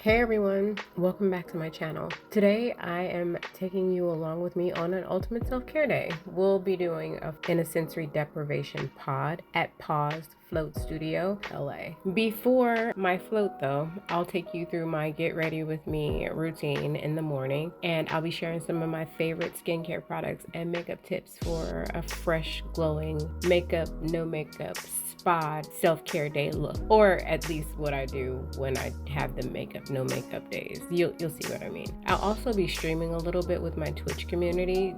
Hey everyone, welcome back to my channel. Today I am taking you along with me on an ultimate self-care day. We'll be doing in a sensory deprivation pod at Pause Float Studio, LA. Before my float though, I'll take you through my get ready with me routine in the morning, and I'll be sharing some of my favorite skincare products and makeup tips for a fresh, glowing makeup, no makeup, spa self-care day look, or at least what I do when I have the makeup no makeup days. You'll see what I mean. I'll also be streaming a little bit with my Twitch community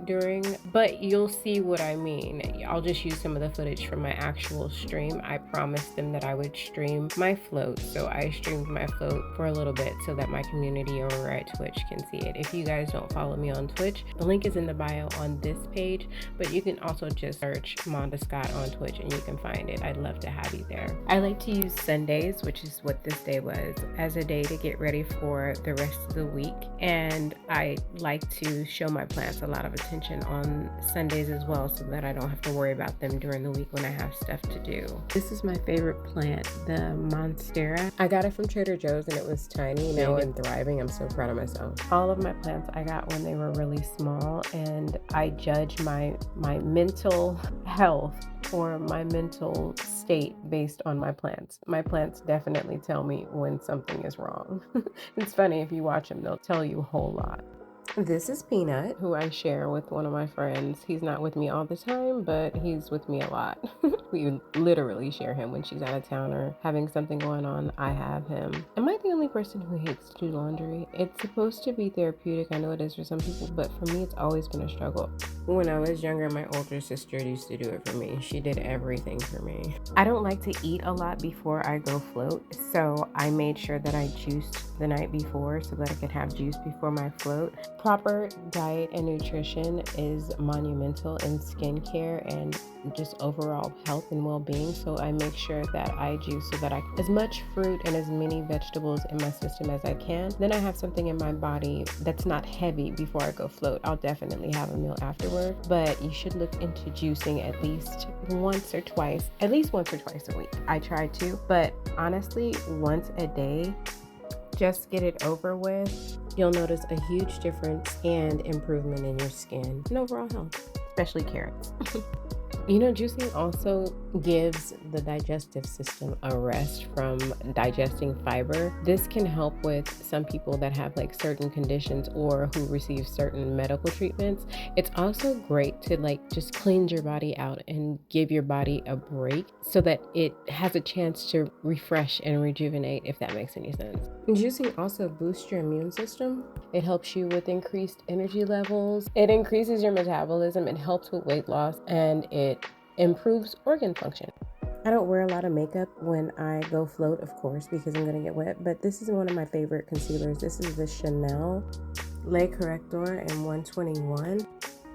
but you'll see what I mean. I'll just use some of the footage from my actual stream. I promised them that I would stream my float, so I streamed my float for a little bit so that my community over at Twitch can see it. If you guys don't follow me on Twitch, the link is in the bio on this page, but you can also just search Monda Scott on Twitch and you can find it. I'd love to have you there. I like to use Sundays, which is what this day was, as a day to get ready for the rest of the week, and I like to show my plants a lot of attention on Sundays as well so that I don't have to worry about them during the week when I have stuff to do. This is my favorite plant, the Monstera. I got it from Trader Joe's and it was tiny, now and thriving. I'm so proud of myself. All of my plants I got when they were really small, and I judge my mental health or my mental state based on my plants. My plants definitely tell me when something is wrong. It's funny, if you watch them, they'll tell you a whole lot. This is Peanut, who I share with one of my friends. He's not with me all the time, but he's with me a lot. We literally share him when she's out of town or having something going on. I have him. Am I the only person who hates to do laundry? It's supposed to be therapeutic. I know it is for some people, but for me, it's always been a struggle. When I was younger, my older sister used to do it for me. She did everything for me. I don't like to eat a lot before I go float, so I made sure that I juiced the night before so that I could have juice before my float. Proper diet and nutrition is monumental in skincare and just overall health and well-being, so I make sure that I juice so that I as much fruit and as many vegetables in my system as I can. Then I have something in my body that's not heavy before I go float. I'll definitely have a meal afterward, but you should look into juicing at least once or twice a week. I try to, but honestly, once a day, just get it over with. You'll notice a huge difference and improvement in your skin and overall health, especially carrots. You know, juicing also gives the digestive system a rest from digesting fiber. This can help with some people that have like certain conditions or who receive certain medical treatments. It's also great to just cleanse your body out and give your body a break so that it has a chance to refresh and rejuvenate, if that makes any sense. Juicing also boosts your immune system. It helps you with increased energy levels. It increases your metabolism. It helps with weight loss, and it improves organ function. I don't wear a lot of makeup when I go float, of course, because I'm gonna get wet, but this is one of my favorite concealers. This is the Chanel Le Corrector in 121.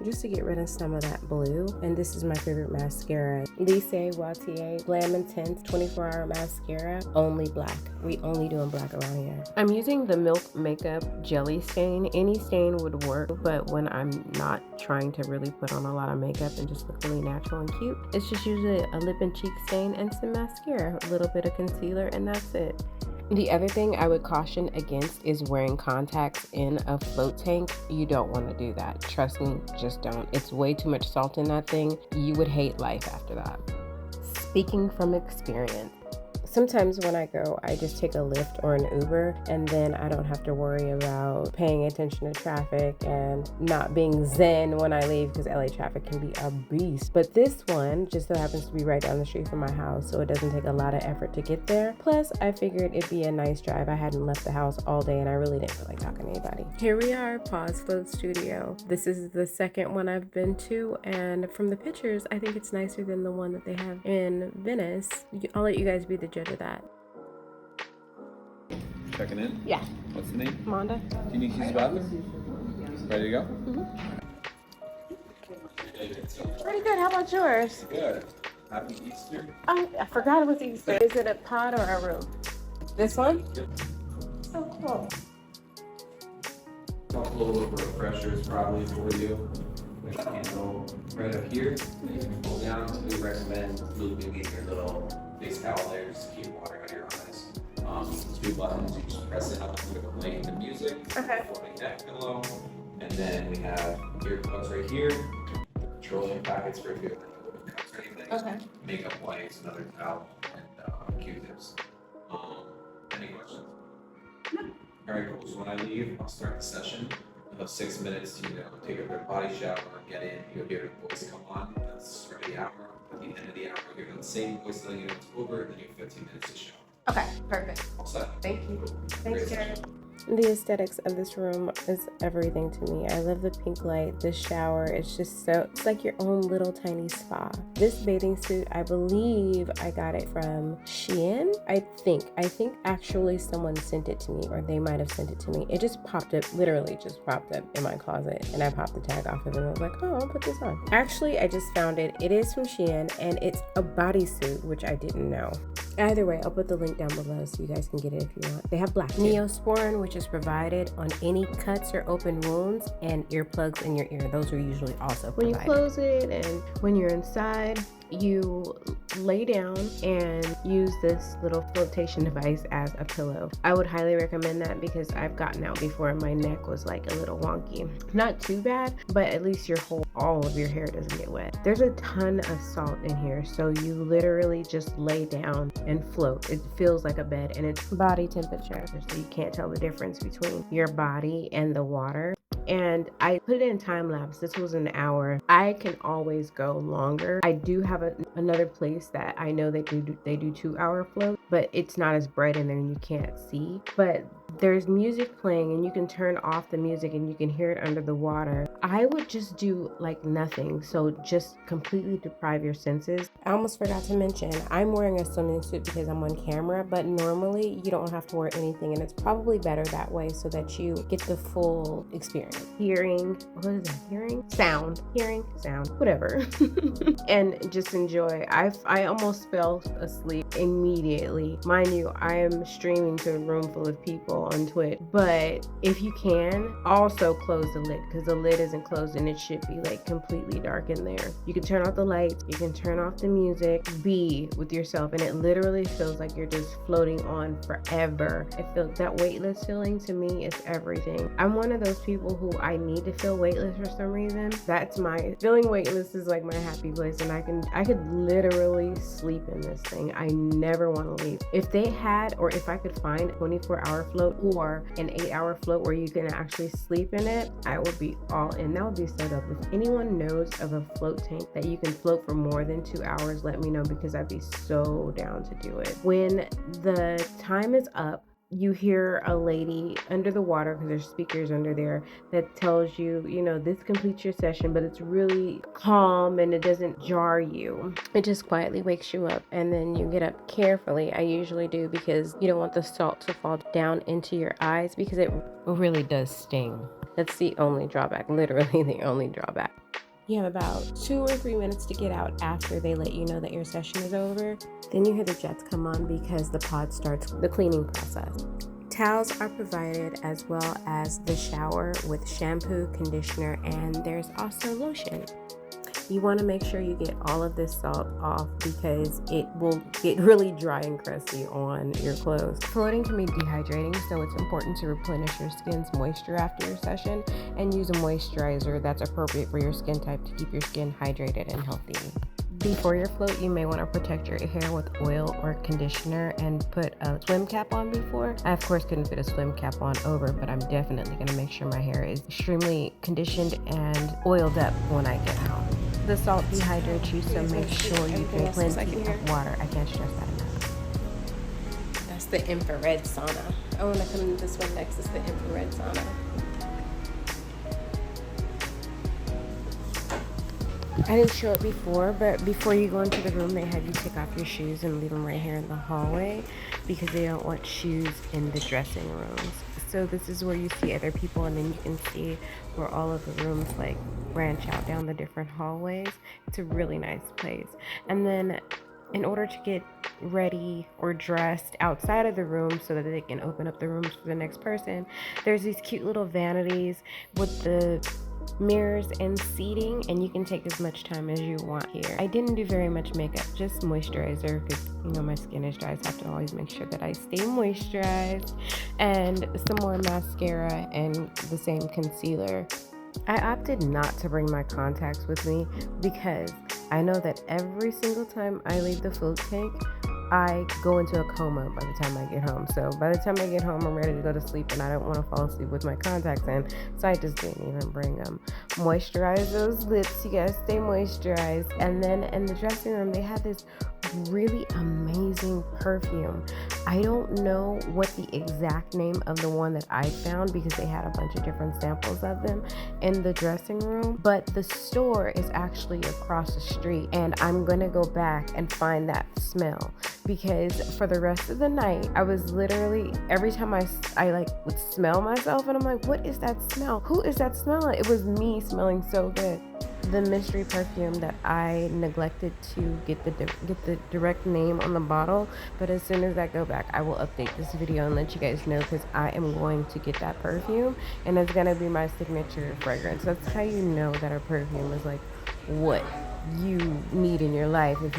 Just to get rid of some of that blue. And this is my favorite mascara, Lise Watier Glam Intense 24-hour mascara, only black. We only do them black around here. I'm using the Milk Makeup Jelly Stain. Any stain would work, but when I'm not trying to really put on a lot of makeup and just look really natural and cute, it's just usually a lip and cheek stain and some mascara, a little bit of concealer, and that's it. The other thing I would caution against is wearing contacts in a float tank. You don't want to do that. Trust me, just don't. It's way too much salt in that thing. You would hate life after that. Speaking from experience, sometimes when I go, I just take a Lyft or an Uber, and then I don't have to worry about paying attention to traffic and not being zen when I leave, because LA traffic can be a beast. But this one just so happens to be right down the street from my house, so it doesn't take a lot of effort to get there. Plus, I figured it'd be a nice drive. I hadn't left the house all day and I really didn't feel like talking to anybody. Here we are, Pause Float Studio. This is the second one I've been to, and from the pictures, I think it's nicer than the one that they have in Venice. I'll let you guys be the judge of that. Checking in? Yeah. What's the name? Monda. Do you need to use the bathroom? Ready to go? Pretty good. How about yours? Good. Happy Easter. Oh, I forgot it was Easter. Is it a pod or a room? This one? Yep. So cool. A little bit of refreshers probably for you. There's a handle right up here that you can pull down. So we recommend moving in your little face towel there just to keep water on your eyes. Two buttons, you just pressing up with playing the music. Okay. Floating neck pillow. And then we have earplugs right here. Petroleum packets for if you have any cuts or anything. Okay. Makeup wipes, another towel, and Q-tips. Any questions? All right, cool. So when I leave, I'll start the session. You'll have 6 minutes to take a quick body shower, get in. You'll hear the voice come on. That's for the hour. At the end of the hour, you'll hear the same voice telling you it's over, and then you have 15 minutes to shower. Okay, perfect. All set. Thank you. Thanks, Jared. The aesthetics of this room is everything to me. I love the pink light, the shower. It's just so, it's like your own little tiny spa. This bathing suit, I believe I got it from Shein. I think actually someone sent it to me, or they might have sent it to me. It just popped up, literally just popped up in my closet, and I popped the tag off of it and I was like, oh, I'll put this on. Actually, I just found it. It is from Shein, and it's a bodysuit, which I didn't know. Either way, I'll put the link down below so you guys can get it if you want. They have black Neosporin, which is provided on any cuts or open wounds, and earplugs in your ear. Those are usually also provided. When you close it and when you're inside, you lay down and use this little flotation device as a pillow. I would highly recommend that because I've gotten out before and my neck was like a little wonky. Not too bad, but at least all of your hair doesn't get wet. There's a ton of salt in here, so you literally just lay down and float. It feels like a bed, and it's body temperature, so you can't tell the difference between your body and the water. And I put it in time lapse. This was an hour. I can always go longer. I do have another place that I know they do 2-hour float, but it's not as bright in there and you can't see. But there's music playing and you can turn off the music and you can hear it under the water. I would just do like nothing. So just completely deprive your senses. I almost forgot to mention, I'm wearing a swimming suit because I'm on camera, but normally you don't have to wear anything, and it's probably better that way so that you get the full experience. Hearing, what is that? Hearing sound, whatever. And just enjoy. I almost fell asleep immediately. Mind you, I am streaming to a room full of people on Twitch, but if you can, also close the lid, because the lid isn't closed and it should be like completely dark in there. You can turn off the lights, you can turn off the music, be with yourself, and it literally feels like you're just floating on forever. It feels, that weightless feeling to me is everything. I'm one of those people who I need to feel weightless for some reason. That's my feeling. Weightless is like my happy place, and I could literally sleep in this thing. I never want to leave. If they had, or if I could find a 24-hour float or an 8-hour float where you can actually sleep in it, I would be all in. That would be so dope. If anyone knows of a float tank that you can float for more than 2 hours, let me know, because I'd be so down to do it. When the time is up, you hear a lady under the water, because there's speakers under there that tells you, this completes your session, but it's really calm and it doesn't jar you. It just quietly wakes you up, and then you get up carefully. I usually do, because you don't want the salt to fall down into your eyes, because it really does sting. That's the only drawback, literally the only drawback. You have about 2 or 3 minutes to get out after they let you know that your session is over. Then you hear the jets come on because the pod starts the cleaning process. Towels are provided, as well as the shower with shampoo, conditioner, and there's also lotion. You want to make sure you get all of this salt off, because it will get really dry and crusty on your clothes. Floating can be dehydrating, so it's important to replenish your skin's moisture after your session and use a moisturizer that's appropriate for your skin type to keep your skin hydrated and healthy. Before your float, you may want to protect your hair with oil or conditioner and put a swim cap on before. I, of course, couldn't fit a swim cap on over, but I'm definitely going to make sure my hair is extremely conditioned and oiled up when I get home. The salt dehydrates you, so make sure you drink plenty of water. I can't stress that enough. That's the infrared sauna. I want to come to this one next. It's the infrared sauna. I didn't show it before, but before you go into the room, they have you take off your shoes and leave them right here in the hallway, because they don't want shoes in the dressing rooms. So this is where you see other people, and then you can see where all of the rooms like branch out down the different hallways. It's a really nice place. And then in order to get ready or dressed outside of the room so that they can open up the rooms for the next person, there's these cute little vanities with the mirrors and seating, and you can take as much time as you want here. I didn't do very much makeup, just moisturizer, because you know my skin is dry, so I have to always make sure that I stay moisturized, and some more mascara and the same concealer. I opted not to bring my contacts with me because I know that every single time I leave the float tank, I go into a coma by the time I get home. So by the time I get home, I'm ready to go to sleep, and I don't want to fall asleep with my contacts in. So I just didn't even bring them. Moisturize those lips. You gotta stay moisturized. And then in the dressing room, they had this really amazing perfume. I don't know what the exact name of the one that I found because they had a bunch of different samples of them in the dressing room, but the store is actually across the street, and I'm gonna go back and find that smell, because for the rest of the night I was literally, every time I like would smell myself, and I'm like, what is that smell? Who is that smell? It was me smelling so good. The mystery perfume that I neglected to get the direct name on the bottle, but as soon as I go back, I will update this video and let you guys know, because I am going to get that perfume, and it's gonna be my signature fragrance. That's how you know that a perfume is like what you need in your life, if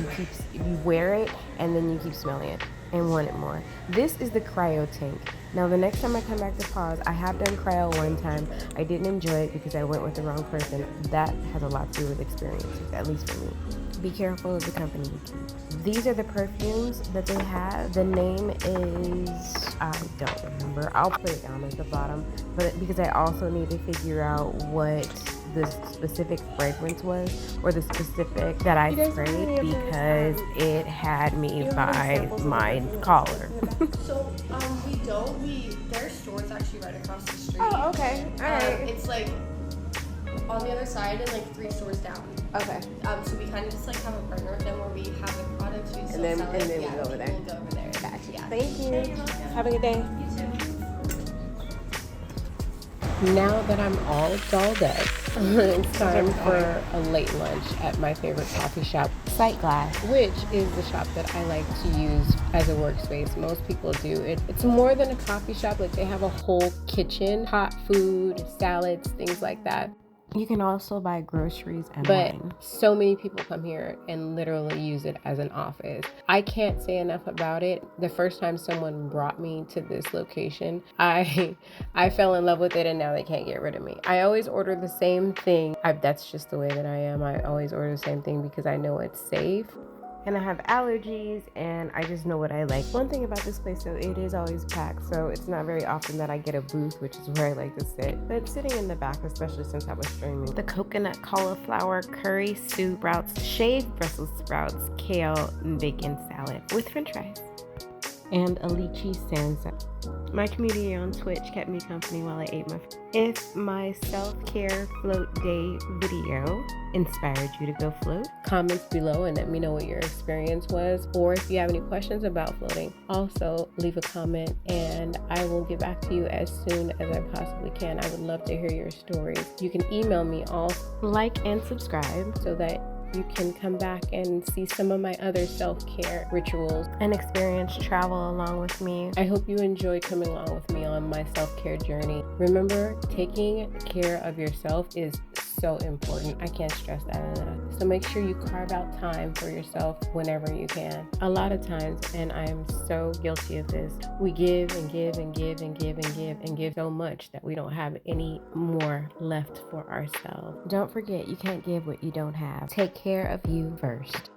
you wear it and then you keep smelling it and want it more. This is the cryo tank. Now the next time I come back to Pause, I have done cryo one time. I didn't enjoy it because I went with the wrong person. That has a lot to do with experiences, at least for me. Be careful of the company you keep. These are the perfumes that they have. The name is, I don't remember. I'll put it down at the bottom, but because I also need to figure out what the specific fragrance was, or the specific that I sprayed, because it had me by my collar. So their store is actually right across the street. Oh, okay. All right. It's like on the other side and like 3 stores down. Okay. So we kind of just like have a partner with them where we have the products, we still sell it. And then we go over there. We'll go over there. Gotcha. Yeah. Thank you. Have a good day. You too. Now that I'm all dolled up, it's time for a late lunch at my favorite coffee shop, Sightglass. which is the shop that I like to use as a workspace. Most people do. It's more than a coffee shop. Like, they have a whole kitchen, hot food, salads, things like that. You can also buy groceries and But wine. so many people come here and literally use it as an office. I can't say enough about it. The first time someone brought me to this location, I fell in love with it, and now they can't get rid of me. I always order the same thing. That's just the way that I am. I always order the same thing because I know it's safe. And I have allergies, and I just know what I like. One thing about this place, though, it is always packed, so it's not very often that I get a booth, which is where I like to sit. But sitting in the back, especially since I was streaming. The coconut cauliflower curry soup, sprouts, shaved Brussels sprouts, kale, and bacon salad with french fries. And a lychee salsa. My community on Twitch kept me company while I ate my food. If my self-care float day video inspired you to go float, comments below and let me know what your experience was, or if you have any questions about floating, also leave a comment and I will get back to you as soon as I possibly can. I would love to hear your stories. You can email me also, like and subscribe, so that you can come back and see some of my other self-care rituals and experience travel along with me. I hope you enjoy coming along with me on my self-care journey. Remember, taking care of yourself is so important. I can't stress that enough. So make sure you carve out time for yourself whenever you can. A lot of times, and I am so guilty of this, we give and give and give and give and give and give so much that we don't have any more left for ourselves. Don't forget, you can't give what you don't have. Take care of you first.